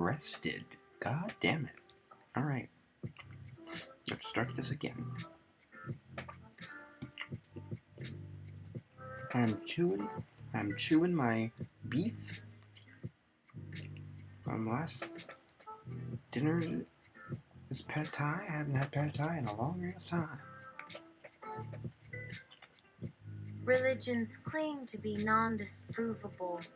rested. God damn it. Alright. Let's start this again. I'm chewing my beef from last dinner. Is pad thai. I haven't had pad thai in a long ass time. Religions claim to be non-disprovable.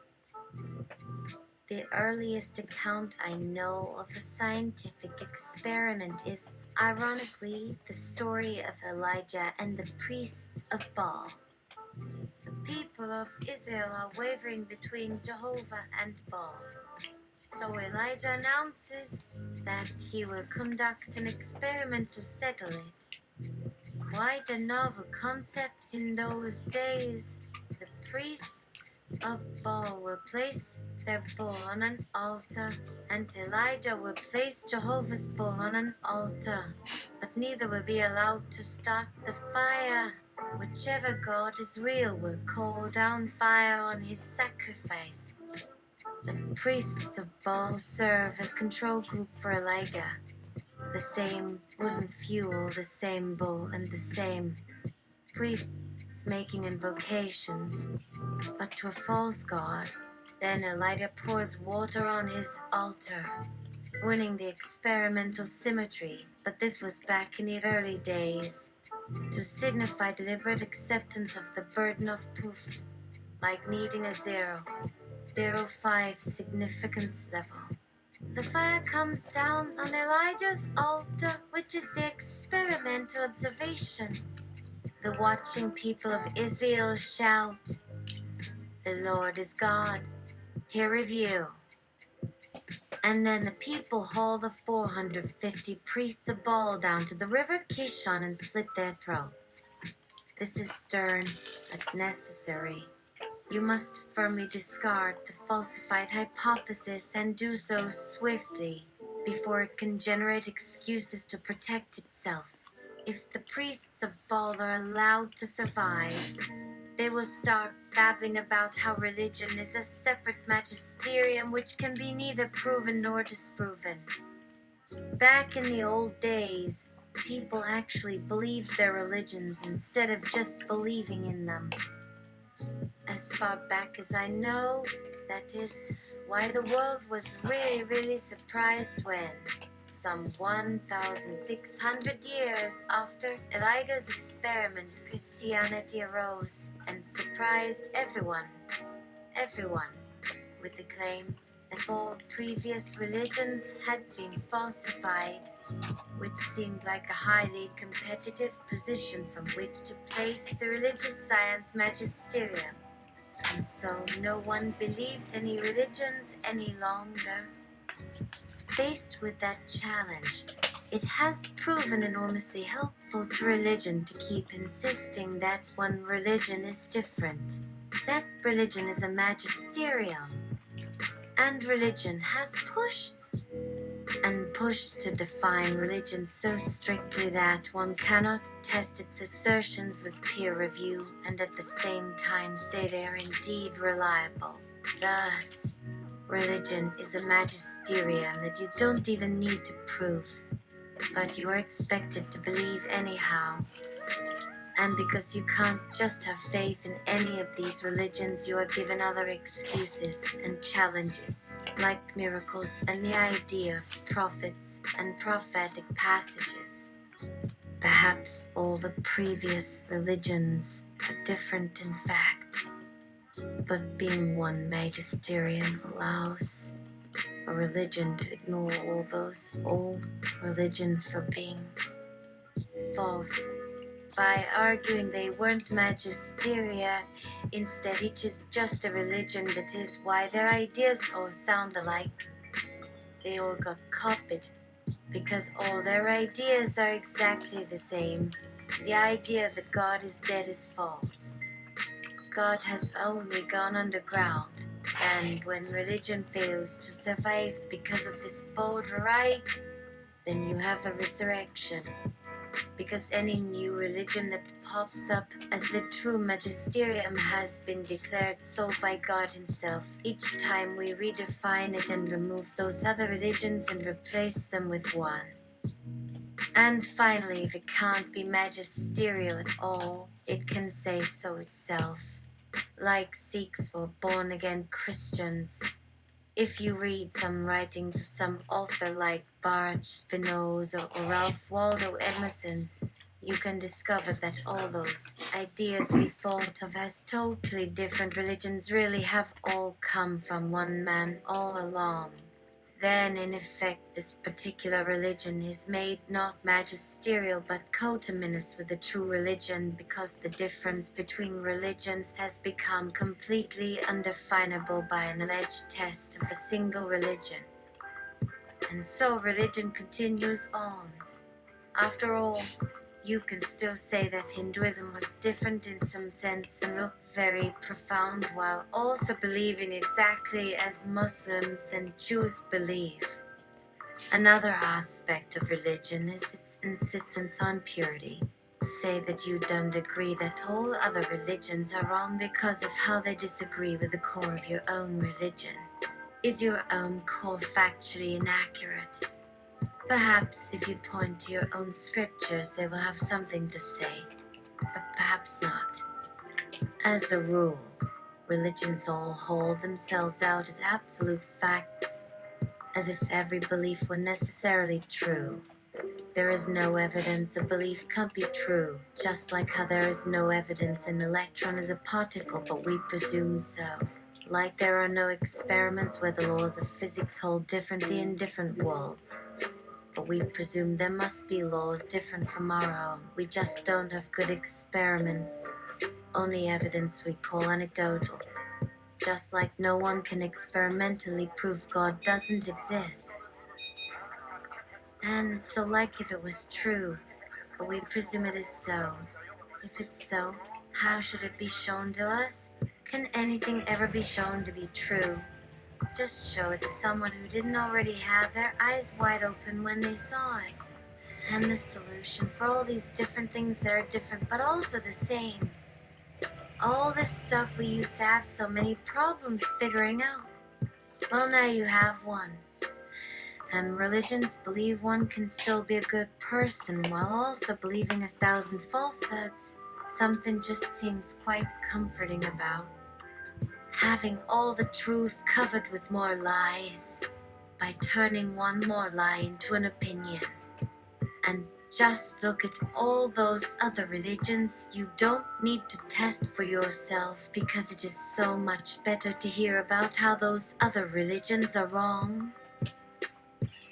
The earliest account I know of a scientific experiment is, ironically, the story of Elijah and the priests of Baal. The people of Israel are wavering between Jehovah and Baal. So Elijah announces that he will conduct an experiment to settle it. Quite a novel concept in those days. The priests of Baal will place their bull on an altar, and Elijah will place Jehovah's bull on an altar, but neither will be allowed to start the fire. Whichever God is real will call down fire on his sacrifice. The priests of Baal serve as control group for Elijah. The same wooden fuel, the same bull, and the same priests making invocations, but to a false god. Then Elijah pours water on his altar, winning the experimental symmetry, but this was back in the early days, to signify deliberate acceptance of the burden of proof, like needing a 0.05 significance level. The fire comes down on Elijah's altar, which is the experimental observation. The watching people of Israel shout, "The Lord is God, hear review." And then the people haul the 450 priests of Baal down to the river Kishon and slit their throats. This is stern, but necessary. You must firmly discard the falsified hypothesis and do so swiftly, before it can generate excuses to protect itself. If the priests of Baal are allowed to survive, they will start babbling about how religion is a separate magisterium which can be neither proven nor disproven. Back in the old days, people actually believed their religions instead of just believing in them. As far back as I know, that is why the world was really surprised when, some 1,600 years after Elijah's experiment, Christianity arose and surprised everyone, with the claim that all previous religions had been falsified, which seemed like a highly competitive position from which to place the religious science magisterium. And so no one believed any religions any longer. Faced with that challenge, it has proven enormously helpful to religion to keep insisting that one religion is different. That religion is a magisterium. And religion has pushed to define religion so strictly that one cannot test its assertions with peer review and at the same time say they are indeed reliable. Thus, religion is a magisterium that you don't even need to prove, but you are expected to believe anyhow. And because you can't just have faith in any of these religions, you are given other excuses and challenges, like miracles and the idea of prophets and prophetic passages. Perhaps all the previous religions are different in fact, but being one magisterium allows a religion to ignore all those old religions for being false, by arguing they weren't magisteria. Instead, each is just a religion. That is why their ideas all sound alike. They all got copied, because all their ideas are exactly the same. The idea that God is dead is false. God has only gone underground, and when religion fails to survive because of this bold right, then you have a resurrection. because any new religion that pops up as the true magisterium has been declared so by God himself. Each time we redefine it and remove those other religions and replace them with one. And finally, if it can't be magisterial at all, it can say so itself. Like Sikhs or born-again Christians. If you read some writings of some author like Baruch Spinoza or Ralph Waldo Emerson, you can discover that all those ideas we thought of as totally different religions really have all come from one man all along. Then, in effect, this particular religion is made not magisterial but coterminous with the true religion, because the difference between religions has become completely undefinable by an alleged test of a single religion. And so religion continues on. After all, you can still say that Hinduism was different in some sense and looked very profound, while also believing exactly as Muslims and Jews believe. Another aspect of religion is its insistence on purity. Say that you don't agree that all other religions are wrong because of how they disagree with the core of your own religion. Is your own core factually inaccurate? Perhaps if you point to your own scriptures, they will have something to say, but perhaps not. As a rule, religions all hold themselves out as absolute facts, as if every belief were necessarily true. There is no evidence a belief can't be true, just like how there is no evidence an electron is a particle, but we presume so. Like there are no experiments where the laws of physics hold differently in different worlds. But we presume there must be laws different from our own. We just don't have good experiments, only evidence we call anecdotal. Just like no one can experimentally prove God doesn't exist. And so like if it was true, but we presume it is so. If it's so, how should it be shown to us? Can anything ever be shown to be true? Just show it to someone who didn't already have their eyes wide open when they saw it. And the solution for all these different things that are different but also the same. All this stuff we used to have so many problems figuring out. Well, now you have one. And religions believe one can still be a good person while also believing 1,000 falsehoods. Something just seems quite comforting about having all the truth covered with more lies by turning one more lie into an opinion. And just look at all those other religions. You don't need to test for yourself, because it is so much better to hear about how those other religions are wrong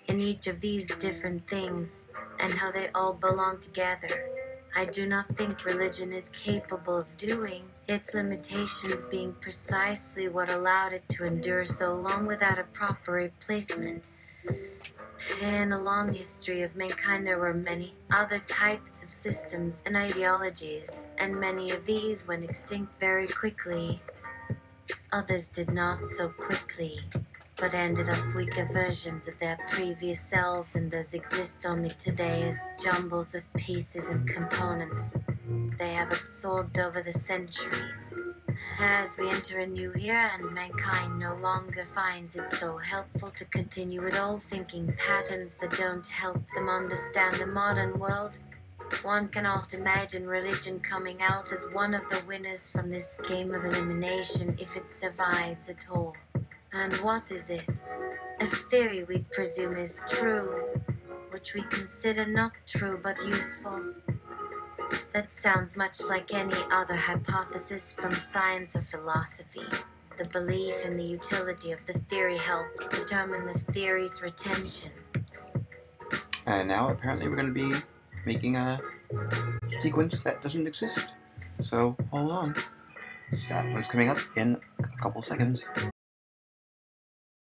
in each of these different things and how they all belong together. I do not think religion is capable of doing, its limitations being precisely what allowed it to endure so long without a proper replacement. In a long history of mankind, there were many other types of systems and ideologies, and many of these went extinct very quickly. Others did not so quickly, but ended up weaker versions of their previous selves, and those exist only today as jumbles of pieces and components they have absorbed over the centuries. As we enter a new era and mankind no longer finds it so helpful to continue with old thinking patterns that don't help them understand the modern world, one cannot imagine religion coming out as one of the winners from this game of elimination if it survives at all. And what is it? A theory we presume is true, which we consider not true but useful. That sounds much like any other hypothesis from science or philosophy. The belief in the utility of the theory helps determine the theory's retention. And now apparently we're going to be making a sequence that doesn't exist. So hold on. That one's coming up in a couple seconds.